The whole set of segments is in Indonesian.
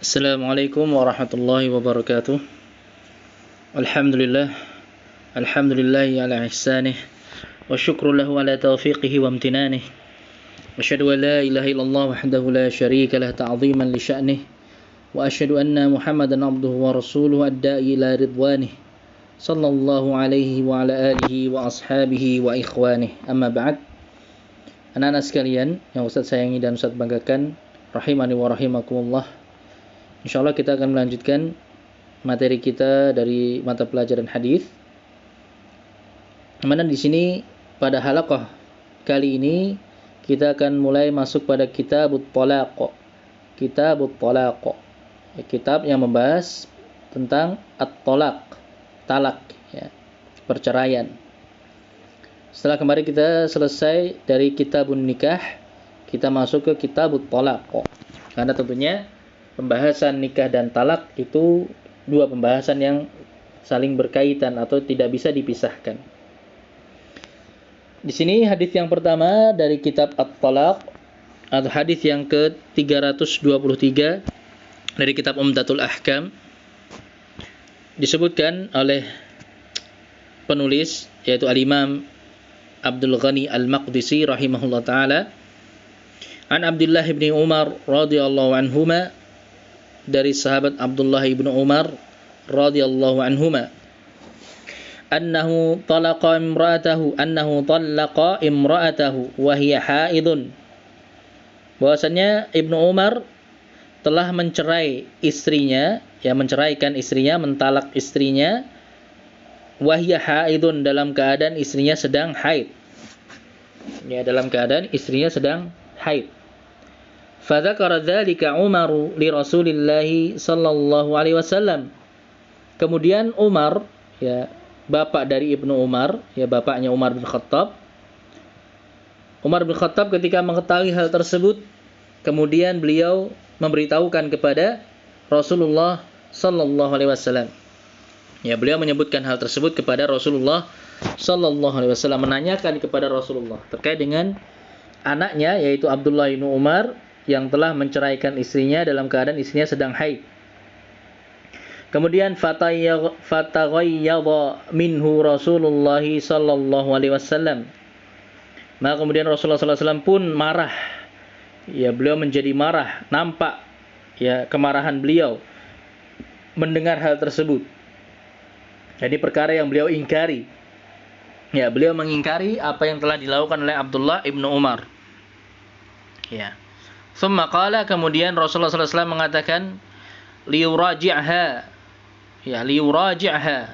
Assalamualaikum warahmatullahi wabarakatuh. Alhamdulillah. Alhamdulillahi ala ihsanih. Wa syukru lahu ala taufiqihi wa amtinanih. Wa asyhadu an la ilaha illallah wahdahu la syarika lah ta'ziman li sya'nih. Wa asyhadu anna Muhammadan abduhu wa rasuluhu ad-da'i ila ridwanih. Sallallahu alaihi wa ala alihi wa ashabihi wa ikhwanih. Amma ba'd. Anak-anak sekalian yang Ustaz sayangi dan Ustaz banggakan, rahimani wa rahimakumullah. InsyaAllah kita akan melanjutkan materi kita dari mata pelajaran hadis. Mana di sini pada halaqah kali ini kita akan mulai masuk pada Kitabut Talaq. Kitabut Talaq. Kitab yang membahas tentang at-talaq, talak, ya, perceraian. Setelah kemarin kita selesai dari Kitabun Nikah, kita masuk ke Kitabut Talaq. Karena tentunya pembahasan nikah dan talak itu dua pembahasan yang saling berkaitan atau tidak bisa dipisahkan. Di sini hadis yang pertama dari kitab At-Talaq atau hadis yang ke-323 dari kitab Umdatul Ahkam, disebutkan oleh penulis yaitu Al-Imam Abdul Ghani Al-Maqdisi rahimahullah taala, an Abdullah bin Umar radhiyallahu anhuma, dari sahabat Abdullah ibnu Umar radhiyallahu anhuma, annahu talaqa imra'atahu wa hiya haidun, bahwasanya Ibnu Umar telah mencerai istrinya, ya, menceraikan istrinya, mentalak istrinya, wa hiya haidun, dalam keadaan istrinya sedang haid, ya, dalam keadaan istrinya sedang haid. Fadzakara dzalika Umar li Rasulillah sallallahu alaihi wasallam. Kemudian Umar, ya, bapak dari Ibnu Umar, ya, bapaknya Umar bin Khattab. Umar bin Khattab ketika mengetahui hal tersebut, kemudian beliau memberitahukan kepada Rasulullah sallallahu alaihi wasallam. Ya, beliau menyebutkan hal tersebut kepada Rasulullah sallallahu alaihi wasallam, menanyakan kepada Rasulullah terkait dengan anaknya yaitu Abdullah bin Umar yang telah menceraikan istrinya dalam keadaan istrinya sedang haid. Kemudian fataghayyadha minhu Rasulullah sallallahu alaihi wasallam. Maka kemudian Rasulullah sallallahu alaihi wasallam pun marah. Ya, beliau menjadi marah, nampak, ya, kemarahan beliau mendengar hal tersebut. Jadi perkara yang beliau ingkari. Ya, beliau mengingkari apa yang telah dilakukan oleh Abdullah ibnu Umar. Ya. Tsumma qala, kemudian Rasulullah sallallahu alaihi wasallam mengatakan, liuraji'ha, ya, liuraji'ha,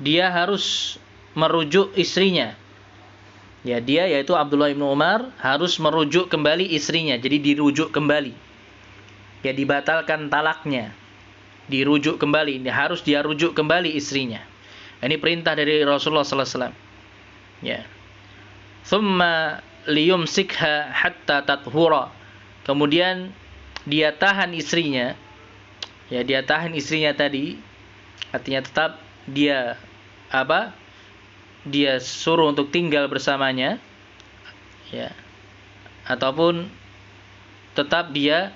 dia harus merujuk istrinya. Ya, dia yaitu Abdullah bin Umar harus merujuk kembali istrinya. Jadi dirujuk kembali. Ya, dibatalkan talaknya. Dirujuk kembali, harus dia rujuk kembali istrinya. Ini perintah dari Rasulullah sallallahu alaihi wasallam. Ya. Tsumma liyumsikha hatta tathura, kemudian dia tahan istrinya, ya, dia tahan istrinya tadi, artinya tetap dia dia suruh untuk tinggal bersamanya, ya, ataupun tetap dia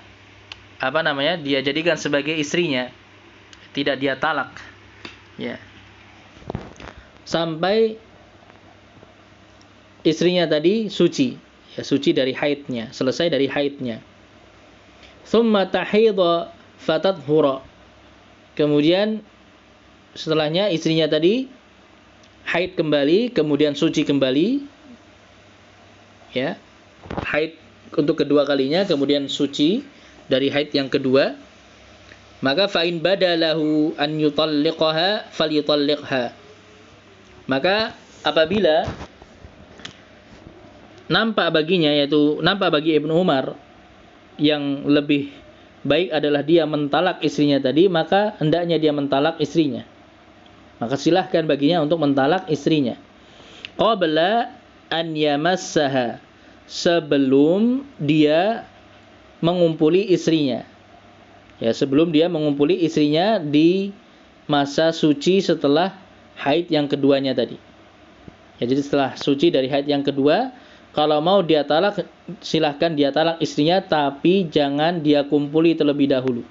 dia jadikan sebagai istrinya, tidak dia talak, ya, sampai istrinya tadi suci, ya, suci dari haidnya, selesai dari haidnya. Tsumma tahidha fatadhura, kemudian setelahnya istrinya tadi haid kembali, kemudian suci kembali, ya, haid untuk kedua kalinya, kemudian suci dari haid yang kedua. Maka fa in badalahu an yutalliqaha falyutalliqha, maka apabila nampak baginya, yaitu nampak bagi Ibnu Umar yang lebih baik adalah dia mentalak istrinya tadi, maka hendaknya dia mentalak istrinya. Maka silahkan baginya untuk mentalak istrinya. Qabla an yamassaha, sebelum dia mengumpuli istrinya. Ya, sebelum dia mengumpuli istrinya di masa suci setelah haid yang keduanya tadi. Ya, jadi setelah suci dari haid yang kedua, Kalau mau dia talak, silahkan dia talak istrinya, tapi jangan dia kumpuli terlebih dahulu.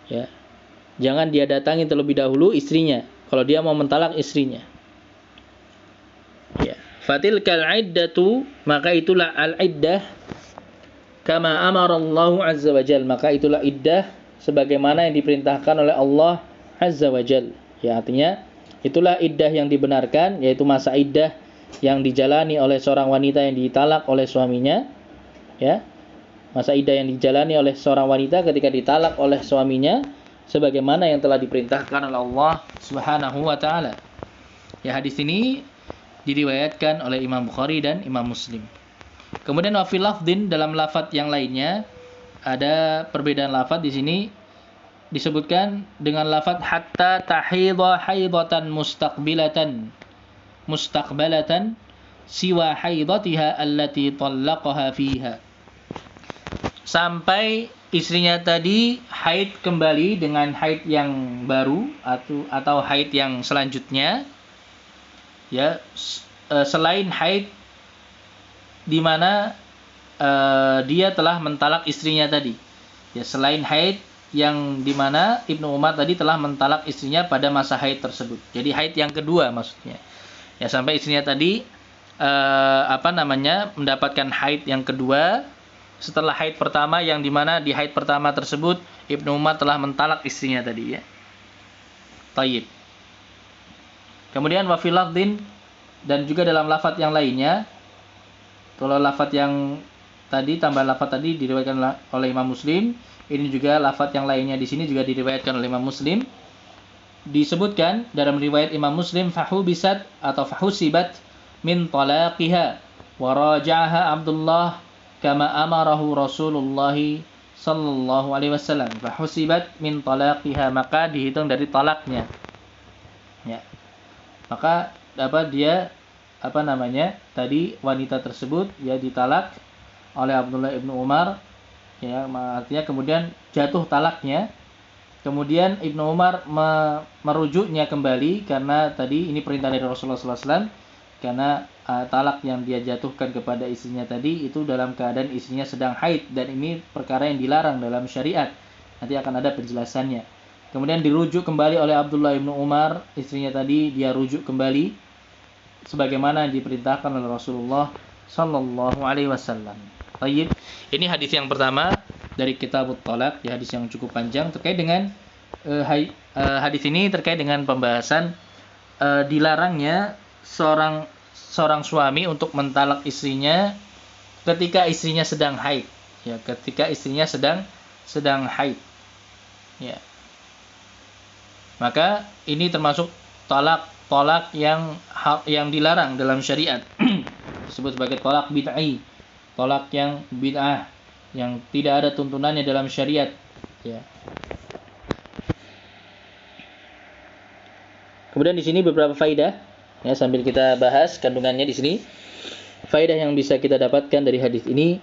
Ya. Jangan dia datangi terlebih dahulu istrinya kalau dia mau mentalak istrinya. Ya. Fatilkal iddatu, maka itulah al-iddah kama amara Allah azza wa jalla, maka itulah iddah sebagaimana yang diperintahkan oleh Allah azza wa jalla. Ya, artinya itulah iddah yang dibenarkan, yaitu masa iddah yang dijalani oleh seorang wanita yang ditalak oleh suaminya. Ya. Masa iddah yang dijalani oleh seorang wanita ketika ditalak oleh suaminya sebagaimana yang telah diperintahkan oleh Allah Subhanahu wa taala. Ya, hadis ini diriwayatkan oleh Imam Bukhari dan Imam Muslim. Kemudian wa fil lafdin, dalam lafaz yang lainnya ada perbedaan lafaz di sini, disebutkan dengan lafaz hatta tahidha haidatan mustaqbalatan siwa haidatiha allati talaqaha fiha. Sampai istrinya tadi haid kembali dengan haid yang baru atau haid yang selanjutnya, ya, selain haid di mana dia telah mentalak istrinya tadi. Ya, selain haid yang di mana Ibnu Umar tadi telah mentalak istrinya pada masa haid tersebut. Jadi haid yang kedua maksudnya. Ya, sampai istrinya tadi mendapatkan haid yang kedua setelah haid pertama, yang dimana di haid pertama tersebut Ibnu Umar telah mentalak istrinya tadi, ya. Tayyib. Kemudian wa fil lafdin, dan juga dalam lafaz yang lainnya, kalau lafaz yang tadi tambah lafaz tadi diriwayatkan oleh Imam Muslim, ini juga lafaz yang lainnya di sini juga diriwayatkan oleh Imam Muslim. Disebutkan dalam riwayat Imam Muslim fahubisat atau fahusibat min talaqiha wa raja'aha Abdullah kama amarahu Rasulullah sallallahu alaihi wasallam. Fahusibat min talaqiha, maka dihitung dari talaknya. Ya. Maka dia tadi wanita tersebut ya ditalak oleh Abdullah ibnu Umar, ya, artinya kemudian jatuh talaknya. Kemudian Ibnu Umar merujuknya kembali karena tadi ini perintah dari Rasulullah SAW, karena talak yang dia jatuhkan kepada istrinya tadi itu dalam keadaan istrinya sedang haid, dan ini perkara yang dilarang dalam syariat. Nanti akan ada penjelasannya. Kemudian dirujuk kembali oleh Abdullah ibnu Umar, istrinya tadi dia rujuk kembali sebagaimana yang diperintahkan oleh Rasulullah Sallallahu Alaihi Wasallam. Baik, ini hadis yang pertama dari Kitabut Thalaq, ya, hadis yang cukup panjang terkait dengan hadis ini terkait dengan pembahasan dilarangnya seorang suami untuk mentalak istrinya ketika istrinya sedang haid, ya, ketika istrinya sedang haid, ya. Maka ini termasuk talak yang dilarang dalam syariat. Disebut sebagai talak bid'ah, talak yang bid'ah, yang tidak ada tuntunannya dalam syariat, ya. Kemudian di sini beberapa faidah, ya, sambil kita bahas kandungannya di sini. Faidah yang bisa kita dapatkan dari hadis ini,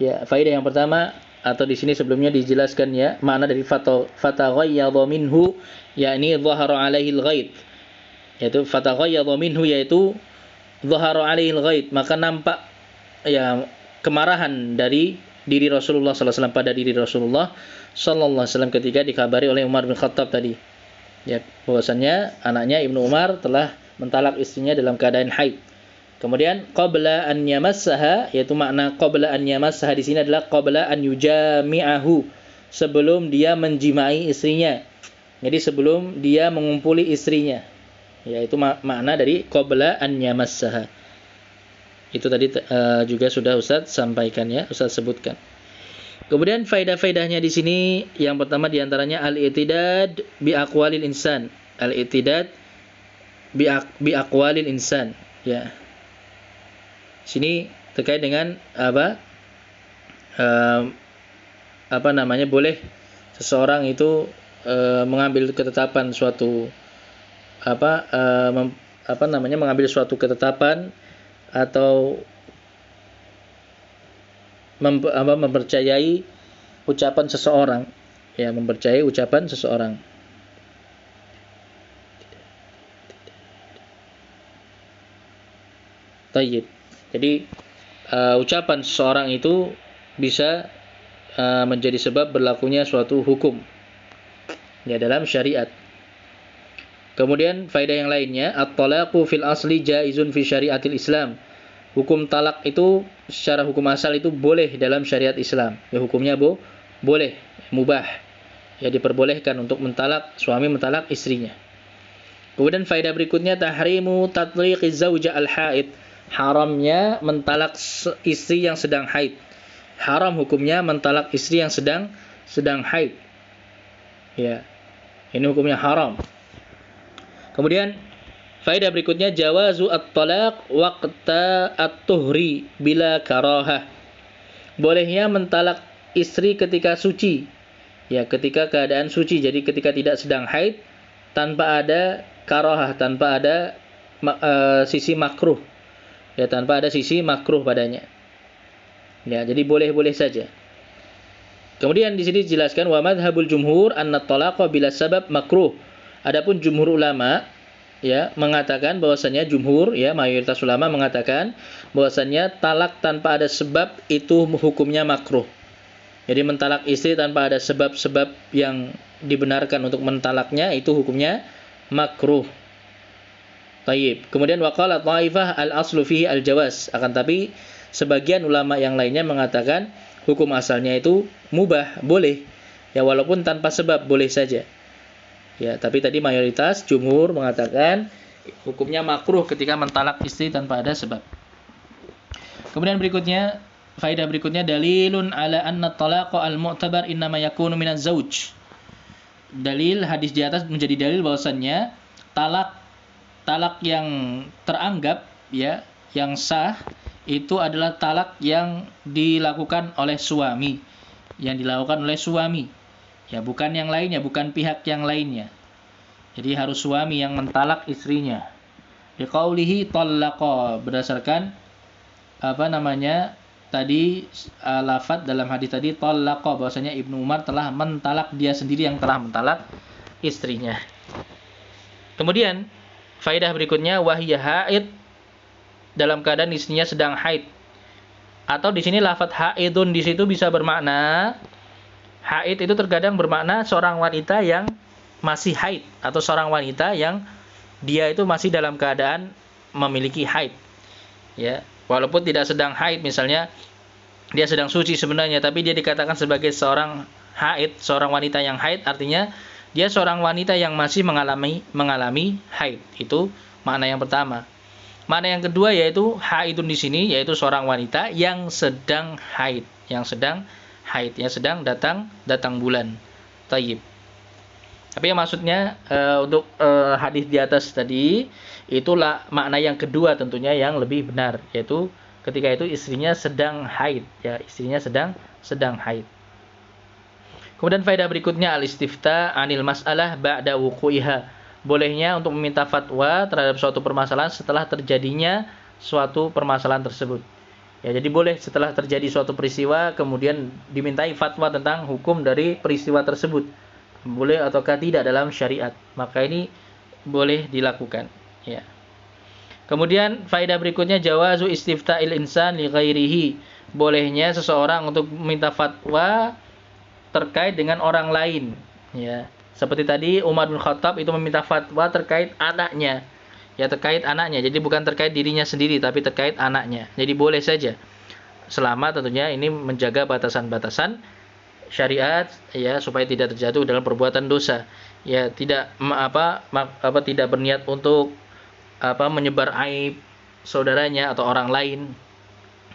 ya, faidah yang pertama, atau di sini sebelumnya dijelaskan, ya, makna dari fataghayyadha minhu, yakni dhahara alaihi al-ghaid. Yaitu fataghayyadha minhu, yaitu dhahara alaihi al-ghaid, maka nampak, ya, kemarahan dari diri Rasulullah SAW, pada diri Rasulullah SAW ketika dikabari oleh Umar bin Khattab tadi, ya, bahwasannya anaknya Ibnu Umar telah mentalak istrinya dalam keadaan haid. Kemudian qabla an yamassaha, yaitu makna qabla an yamassaha di sini adalah qabla an yujami'ahu, sebelum dia menjimai istrinya. Jadi sebelum dia mengumpuli istrinya. Yaitu makna dari qabla an yamassaha. Itu tadi juga sudah Ustaz sampaikan, ya, Ustaz sebutkan. Kemudian faidah-faidahnya di sini yang pertama diantaranya al-i'tidad bi aqwalil insan. Al-i'tidad bi aqwalil insan, ya. Sini terkait dengan boleh seseorang itu mengambil ketetapan suatu mengambil suatu ketetapan atau mempercayai ucapan seseorang, ya, mempercayai ucapan seseorang. Tayyib. Jadi ucapan seseorang itu bisa menjadi sebab berlakunya suatu hukum ya dalam syariat. Kemudian faedah yang lainnya, at-talaqu fil asli jaizun fi syariatil Islam. Hukum talak itu secara hukum asal itu boleh dalam syariat Islam. Ya hukumnya boleh, mubah. Ya diperbolehkan untuk suami mentalak istrinya. Kemudian faedah berikutnya tahrimu tatliqiz zauja al-haid. Haramnya mentalak istri yang sedang haid. Haram hukumnya mentalak istri yang sedang haid. Ya. Ini hukumnya haram. Kemudian faedah berikutnya jawazu at-talaq waqta at-tuhri bila karahah. Bolehnya mentalak istri ketika suci. Ya, ketika keadaan suci. Jadi ketika tidak sedang haid tanpa ada karahah, tanpa ada sisi makruh. Ya, tanpa ada sisi makruh padanya. Ya, jadi boleh-boleh saja. Kemudian di sini dijelaskan wa madhhabul jumhur anna at-talaqa bila sabab makruh. Adapun jumhur ulama ya mengatakan bahwasanya mayoritas ulama mengatakan bahwasanya talak tanpa ada sebab itu hukumnya makruh. Jadi mentalak istri tanpa ada sebab-sebab yang dibenarkan untuk mentalaknya itu hukumnya makruh. Tayyib. Kemudian waqala ta'ifah al-aslu fihi al-jawaz. Akan tapi sebagian ulama yang lainnya mengatakan hukum asalnya itu mubah, boleh. Ya walaupun tanpa sebab boleh saja. Ya, tapi tadi mayoritas jumhur mengatakan hukumnya makruh ketika mentalak istri tanpa ada sebab. Kemudian berikutnya, faedah berikutnya dalilun ala anna talaqa al-mu'tabar innama yakunu minaz zauj. Dalil hadis di atas menjadi dalil bahwasannya talak yang teranggap ya, yang sah itu adalah talak yang dilakukan oleh suami. Yang dilakukan oleh suami. Ya, bukan yang lainnya, bukan pihak yang lainnya. Jadi harus suami yang mentalak istrinya. Biqaulihi talaqa, berdasarkan tadi lafaz dalam hadis tadi talaqa, bahwasanya Ibnu Umar telah mentalak, dia sendiri yang telah mentalak istrinya. Kemudian faedah berikutnya wahiyya haid, dalam keadaan istrinya sedang haid. Atau di sini lafaz haidun di situ bisa bermakna haid itu terkadang bermakna seorang wanita yang masih haid atau seorang wanita yang dia itu masih dalam keadaan memiliki haid. Ya, walaupun tidak sedang haid, misalnya dia sedang suci sebenarnya tapi dia dikatakan sebagai seorang haid, seorang wanita yang haid, artinya dia seorang wanita yang masih mengalami haid. Itu makna yang pertama. Makna yang kedua yaitu haidun di sini yaitu seorang wanita yang sedang haid, yang sedang datang bulan. Tayyib. Tapi yang maksudnya untuk hadis di atas tadi itulah makna yang kedua tentunya yang lebih benar, yaitu ketika itu istrinya sedang haid, ya, istrinya sedang haid. Kemudian faedah berikutnya al-istifta anil mas'alah ba'da wuqu'iha. Bolehnya untuk meminta fatwa terhadap suatu permasalahan setelah terjadinya suatu permasalahan tersebut. Ya, jadi boleh setelah terjadi suatu peristiwa kemudian dimintai fatwa tentang hukum dari peristiwa tersebut. Boleh ataukah tidak dalam syariat. Maka ini boleh dilakukan, ya. Kemudian faedah berikutnya jawazu istifta'il insan li ghairihi. Bolehnya seseorang untuk meminta fatwa terkait dengan orang lain, ya. Seperti tadi Umar bin Khattab itu meminta fatwa terkait anaknya. Ya, terkait anaknya. Jadi bukan terkait dirinya sendiri tapi terkait anaknya. Jadi boleh saja. Selama tentunya ini menjaga batasan-batasan syariat, ya, supaya tidak terjatuh dalam perbuatan dosa. Ya, tidak tidak berniat untuk menyebar aib saudaranya atau orang lain,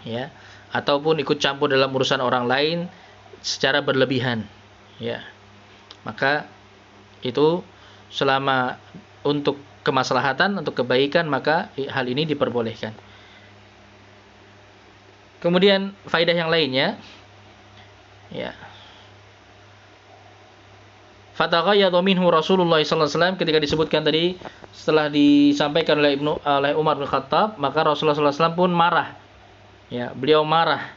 ya, ataupun ikut campur dalam urusan orang lain secara berlebihan, ya. Maka itu selama untuk kemaslahatan, untuk kebaikan, maka hal ini diperbolehkan. Kemudian faedah yang lainnya, ya, fataghayyadha minhu Rasulullah sallallahu alaihi wasallam, ketika disebutkan tadi setelah disampaikan oleh Umar bin Khattab, maka Rasulullah sallallahu alaihi wasallam pun marah. Ya, beliau marah.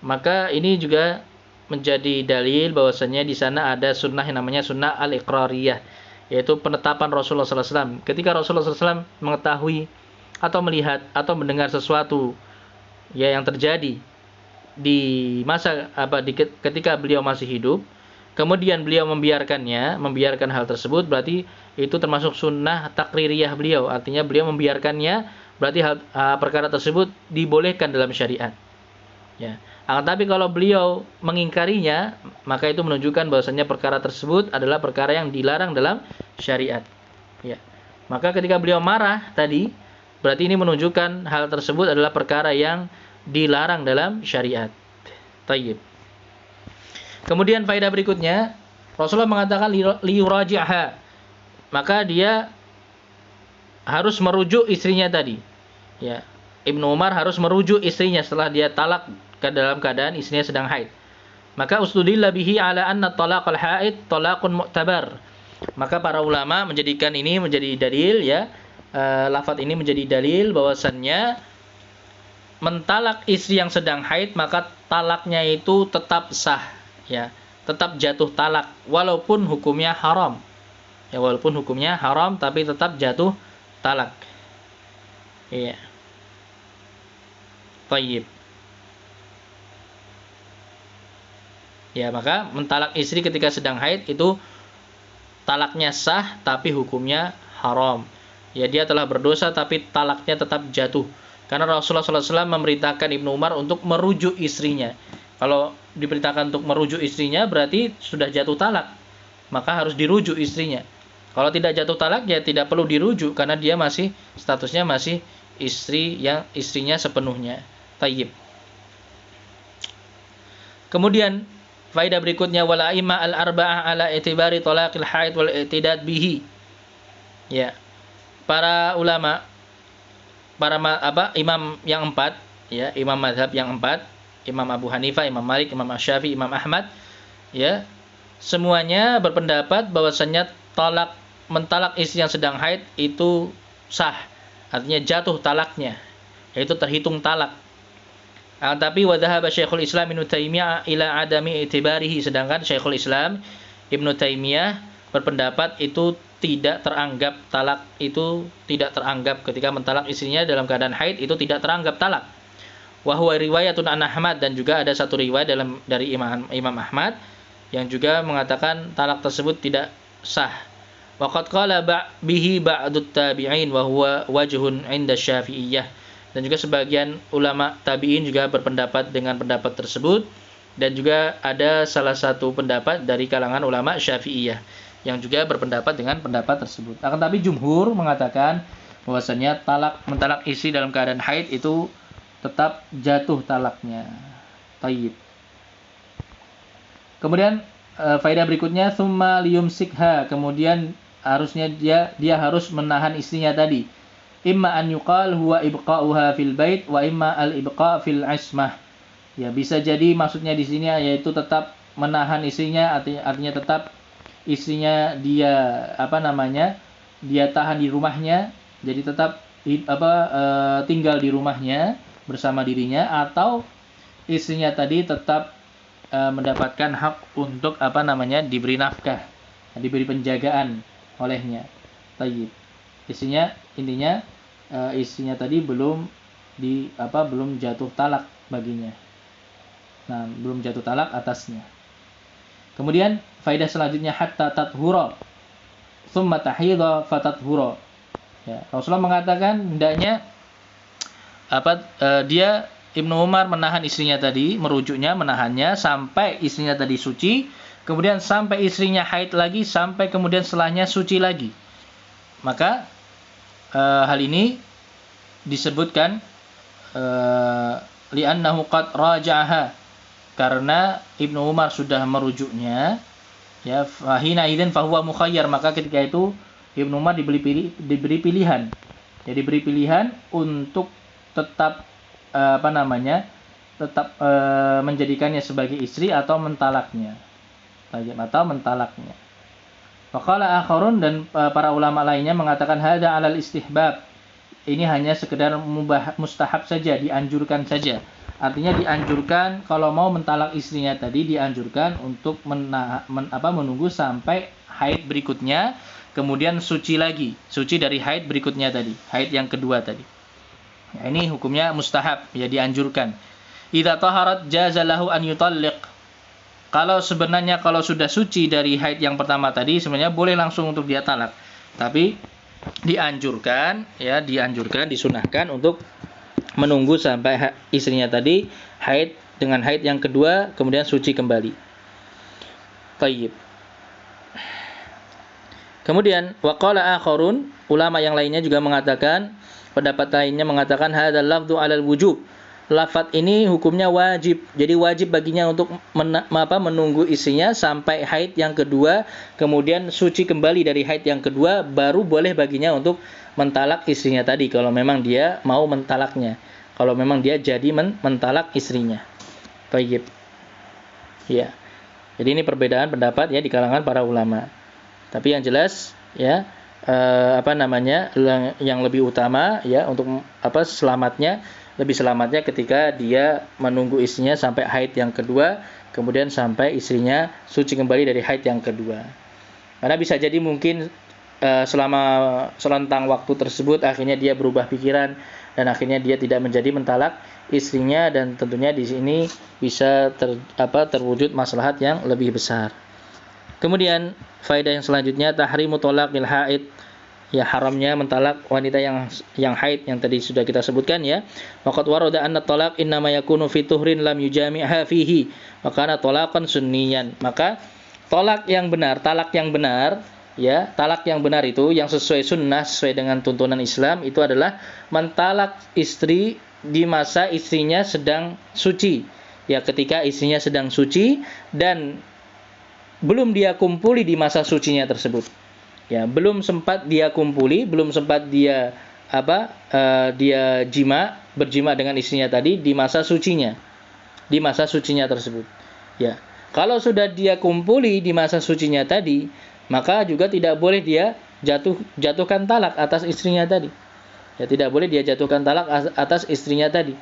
Maka ini juga menjadi dalil bahwasanya di sana ada sunnah yang namanya sunnah al-iqrariyah, yaitu penetapan Rasulullah sallallahu alaihi wasallam. Ketika Rasulullah sallallahu alaihi wasallam mengetahui atau melihat atau mendengar sesuatu ya yang terjadi di masa ketika beliau masih hidup, kemudian beliau membiarkan hal tersebut, berarti itu termasuk sunnah takririyah beliau. Artinya beliau membiarkannya, berarti perkara tersebut dibolehkan dalam syariat. Ya. Akan tapi kalau beliau mengingkarinya, maka itu menunjukkan bahwasanya perkara tersebut adalah perkara yang dilarang dalam syariat. Ya. Maka ketika beliau marah tadi, berarti ini menunjukkan hal tersebut adalah perkara yang dilarang dalam syariat. Tayyib. Kemudian faedah berikutnya, Rasulullah mengatakan liyuraji'ha. Maka dia harus merujuk istrinya tadi. Ya. Ibnu Umar harus merujuk istrinya setelah dia talak dalam keadaan istrinya sedang haid. Maka ustudilla bihi ala anna talaqal haid talaqun mu'tabar. Maka para ulama menjadikan ini menjadi dalil ya. Lafaz ini menjadi dalil bahwasannya mentalak istri yang sedang haid maka talaknya itu tetap sah ya, tetap jatuh talak walaupun hukumnya haram. Ya, walaupun hukumnya haram tapi tetap jatuh talak. Iya. Tayyib. Ya, maka mentalak istri ketika sedang haid itu talaknya sah tapi hukumnya haram. Ya, dia telah berdosa tapi talaknya tetap jatuh. Karena Rasulullah SAW memerintahkan Ibnu Umar untuk merujuk istrinya. Kalau diperintahkan untuk merujuk istrinya berarti sudah jatuh talak. Maka harus dirujuk istrinya. Kalau tidak jatuh talak ya tidak perlu dirujuk karena dia masih statusnya masih istrinya sepenuhnya. Tayyib. Kemudian faedah berikutnya wala imma al-arba'ah ala i'tibari talaqil haid wal i'tidad bihi. Ya. Para ulama imam yang empat ya, imam mazhab yang empat, Imam Abu Hanifah, Imam Malik, Imam Asy-Syafi'i, Imam Ahmad ya, semuanya berpendapat bahwasanya mentalak istri yang sedang haid itu sah. Artinya jatuh talaknya, yaitu terhitung talak. Tapi wa dhahaba Syekhul Islam Ibnu Taimiyah ila adami i'tibarihi, sedangkan Syekhul Islam Ibnu Taimiyah berpendapat itu tidak teranggap talak, itu tidak teranggap ketika mentalak istrinya dalam keadaan haid itu tidak teranggap talak. Wa huwa riwayatun an Ahmad, dan juga ada satu riwayat dari Imam Ahmad yang juga mengatakan talak tersebut tidak sah. Wa qad qala bihi ba'dut tabi'in wa huwa wajhun 'inda Syafi'iyah. Dan juga sebagian ulama tabi'in juga berpendapat dengan pendapat tersebut, dan juga ada salah satu pendapat dari kalangan ulama Syafi'iyah yang juga berpendapat dengan pendapat tersebut. Akan tapi jumhur mengatakan bahwasanya mentalak istri dalam keadaan haid itu tetap jatuh talaknya. Tayyib. Kemudian faedah berikutnya summa liyumsikha, kemudian harusnya dia harus menahan istrinya tadi. Imma an yuqal huwa ibqa'uha fil bait wa imma al ibqa' fil ismah. Ya, bisa jadi maksudnya di sini yaitu tetap menahan istrinya, artinya tetap istrinya dia dia tahan di rumahnya, jadi tetap tinggal di rumahnya bersama dirinya, atau istrinya tadi tetap mendapatkan hak untuk diberi nafkah, diberi penjagaan olehnya. Tayyib. Intinya istrinya tadi belum jatuh talak baginya. Nah, belum jatuh talak atasnya. Kemudian faedah selanjutnya hatta tathura thumma tahidha fatathura. Ya, Rasulullah mengatakan hendaknya dia Ibnu Umar menahan istrinya tadi, merujuknya, menahannya sampai istrinya tadi suci, kemudian sampai istrinya haid lagi, sampai kemudian setelahnya suci lagi. Maka hal ini disebutkan li'annahu qad raja'aha, karena Ibnu Umar sudah merujuknya, ya, fahina idzin fahuwa mukhayyar, maka ketika itu Ibnu Umar diberi pilihan. Ya, diberi pilihan untuk tetap menjadikannya sebagai istri atau mentalaknya. Faqala akharun, dan para ulama lainnya mengatakan hada 'alal istihbab. Ini hanya sekedar mustahab saja, dianjurkan saja. Artinya dianjurkan kalau mau mentalak istrinya tadi, dianjurkan untuk menunggu sampai haid berikutnya, kemudian suci lagi, suci dari haid berikutnya tadi, haid yang kedua tadi. Ya, ini hukumnya mustahab, ya dianjurkan. Idza taharat jaza lahu an yutalliq. Kalau sebenarnya kalau sudah suci dari haid yang pertama tadi sebenarnya boleh langsung untuk dia talak. Tapi dianjurkan, ya dianjurkan, disunahkan untuk menunggu sampai istrinya tadi haid dengan haid yang kedua kemudian suci kembali. Tayyib. Kemudian waqala akharun, ulama yang lainnya juga mengatakan, pendapat lainnya mengatakan hadzal lafdhu 'alal wujub. Lafaz ini hukumnya wajib. Jadi wajib baginya untuk menunggu istrinya sampai haid yang kedua, kemudian suci kembali dari haid yang kedua, baru boleh baginya untuk mentalak istrinya tadi kalau memang dia mau mentalaknya. Kalau memang dia jadi mentalak istrinya. Baik. Ya. Jadi ini perbedaan pendapat ya di kalangan para ulama. Tapi yang jelas ya yang lebih utama ya untuk lebih selamatnya ketika dia menunggu istrinya sampai haid yang kedua, kemudian sampai istrinya suci kembali dari haid yang kedua. Karena bisa jadi mungkin selama selentang waktu tersebut akhirnya dia berubah pikiran dan akhirnya dia tidak menjadi mentalak istrinya, dan tentunya di sini bisa terwujud maslahat yang lebih besar. Kemudian faedah yang selanjutnya tahrimu talaqil haid, ya haramnya mentalak wanita yang haid yang tadi sudah kita sebutkan ya. Waqad warada anna talaq innama yakunu fi tuhrin lam yujami'ha fihi wa kana talaqan sunniyan. Maka talak yang benar itu yang sesuai sunnah, sesuai dengan tuntunan Islam itu adalah mentalak istri di masa istrinya sedang suci. Ya, ketika istrinya sedang suci dan belum dia kumpuli di masa sucinya tersebut. Ya, belum sempat dia kumpuli, belum sempat dia berjima dengan istrinya tadi di masa sucinya. Di masa sucinya tersebut. Ya. Kalau sudah dia kumpuli di masa sucinya tadi, maka juga tidak boleh dia jatuhkan talak atas istrinya tadi. Ya, tidak boleh dia jatuhkan talak atas istrinya tadi.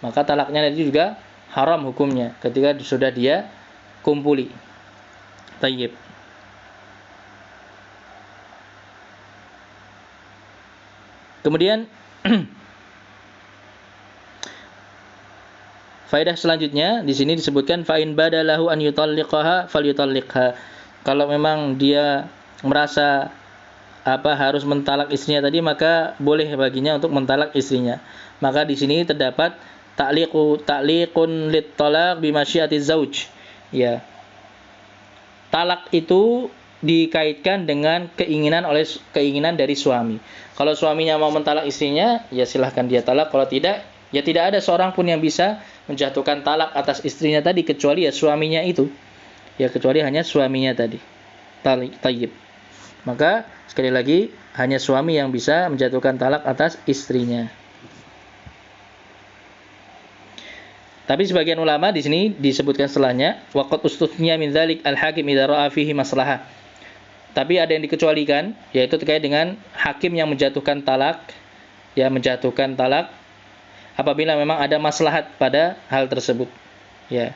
Maka talaknya tadi juga haram hukumnya ketika sudah dia kumpuli. Tayyib. Kemudian faedah selanjutnya di sini disebutkan fa in badalahu an yutalliqaha falyutalliqha. Kalau memang dia merasa harus mentalak istrinya tadi, maka boleh baginya untuk mentalak istrinya. Maka di sini terdapat ta'liqun lit talaq bi masyiatiz zauj. Ya. Talak itu dikaitkan dengan keinginan dari suami. Kalau suaminya mau mentalak istrinya, ya silahkan dia talak. Kalau tidak, ya tidak ada seorang pun yang bisa menjatuhkan talak atas istrinya tadi kecuali ya suaminya itu. Ya kecuali hanya suaminya tadi. Tayyib. Maka sekali lagi hanya suami yang bisa menjatuhkan talak atas istrinya. Tapi sebagian ulama di sini disebutkan setelahnya waqad ustuthniya min dzalik al-hakim idza ra'a fihi maslahah. Tapi ada yang dikecualikan, yaitu terkait dengan hakim yang menjatuhkan talak, apabila memang ada maslahat pada hal tersebut. Ya.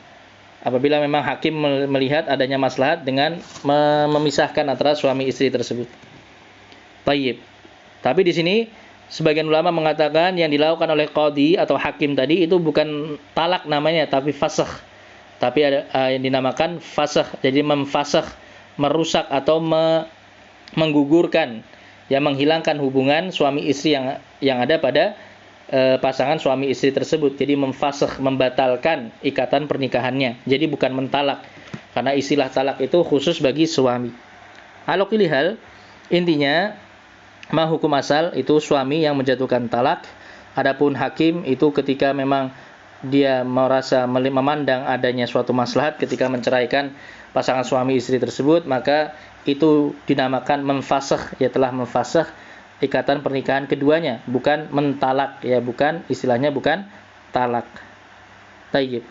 Apabila memang hakim melihat adanya maslahat dengan memisahkan antara suami istri tersebut. Tayyib. Tapi di sini sebagian ulama mengatakan yang dilakukan oleh qadhi atau hakim tadi itu bukan talak namanya, tapi fasakh. Tapi ada yang dinamakan fasakh. Jadi memfasakh, merusak atau menggugurkan, ya menghilangkan hubungan suami istri yang ada pada pasangan suami istri tersebut. Jadi memfasakh, membatalkan ikatan pernikahannya. Jadi bukan mentalak. Karena istilah talak itu khusus bagi suami. Ala kulli hal, intinya hukum asal itu suami yang menjatuhkan talak. Adapun hakim itu ketika memang dia merasa memandang adanya suatu maslahat ketika menceraikan pasangan suami istri tersebut, maka itu dinamakan memfasakh, ya telah memfasakh ikatan pernikahan keduanya, bukan mentalak, ya bukan, istilahnya bukan talak. Tayyib.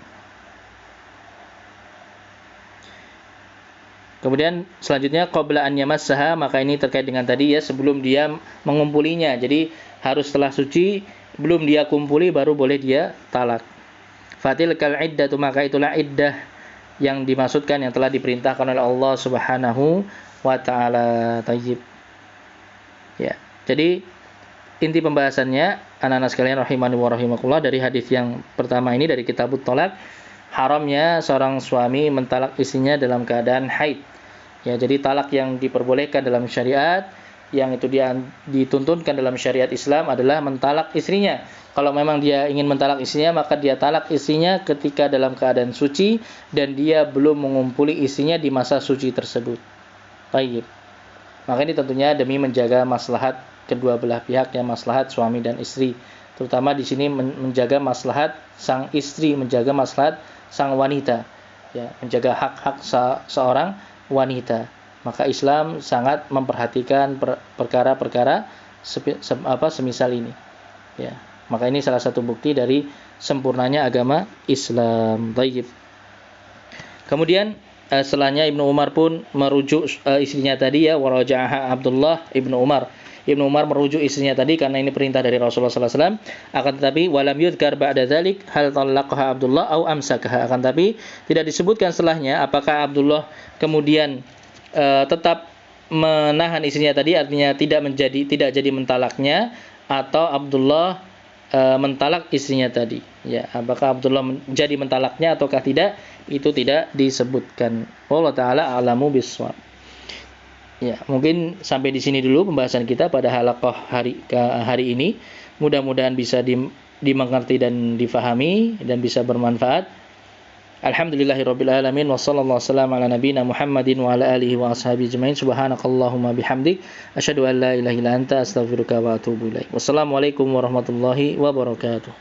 Kemudian selanjutnya qabla an yamassaha, maka ini terkait dengan tadi ya sebelum dia mengumpulinya. Jadi harus setelah suci, belum dia kumpuli baru boleh dia talak. Fatilkal iddatu, maka itulah iddah yang dimaksudkan yang telah diperintahkan oleh Allah Subhanahu wa taala. Tayyib. Ya. Jadi inti pembahasannya anak-anak sekalian rahimani wa rahimakumullah, dari hadis yang pertama ini dari Kitabut Thalaq, haramnya seorang suami mentalak istrinya dalam keadaan haid. Ya, jadi talak yang diperbolehkan dalam syariat, yang itu dia dituntunkan dalam syariat Islam adalah mentalak istrinya. Kalau memang dia ingin mentalak istrinya, maka dia talak istrinya ketika dalam keadaan suci dan dia belum mengumpuli istrinya di masa suci tersebut. Baik. Maka ini tentunya demi menjaga maslahat kedua belah pihak, ya, maslahat suami dan istri. Terutama di sini menjaga maslahat sang istri, menjaga maslahat sang wanita, ya, menjaga hak-hak seorang wanita. Maka Islam sangat memperhatikan perkara-perkara semisal ini. Ya, maka ini salah satu bukti dari sempurnanya agama Islam. Baik. Kemudian setelahnya Ibnu Umar pun merujuk istrinya tadi, ya, waraja'aha Abdullah Ibnu Umar. Ibnu Umar merujuk istrinya tadi karena ini perintah dari Rasulullah sallallahu alaihi wasallam. Akan tetapi walam yudhkar ba'da dzalik hal talaqaha Abdullah au amsakaha. Akan tetapi tidak disebutkan setelahnya apakah Abdullah kemudian tetap menahan istrinya tadi, artinya tidak jadi mentalaknya, atau Abdullah mentalak istrinya tadi. Ya, apakah Abdullah menjadi mentalaknya ataukah tidak, itu tidak disebutkan. Allah taala a'lamu bissawab. Ya, mungkin sampai di sini dulu pembahasan kita pada halaqah hari ini. Mudah-mudahan bisa dimengerti dan difahami dan bisa bermanfaat. Alhamdulillahirabbil alamin wa sallallahu wasallam ala nabiyyina Muhammadin wa ala alihi wa ashabihi ajmain. Subhanakallahumma bihamdik asyhadu an la ilaha illa anta astaghfiruka wa atubu ilaik. Wassalamualaikum warahmatullahi wabarakatuh.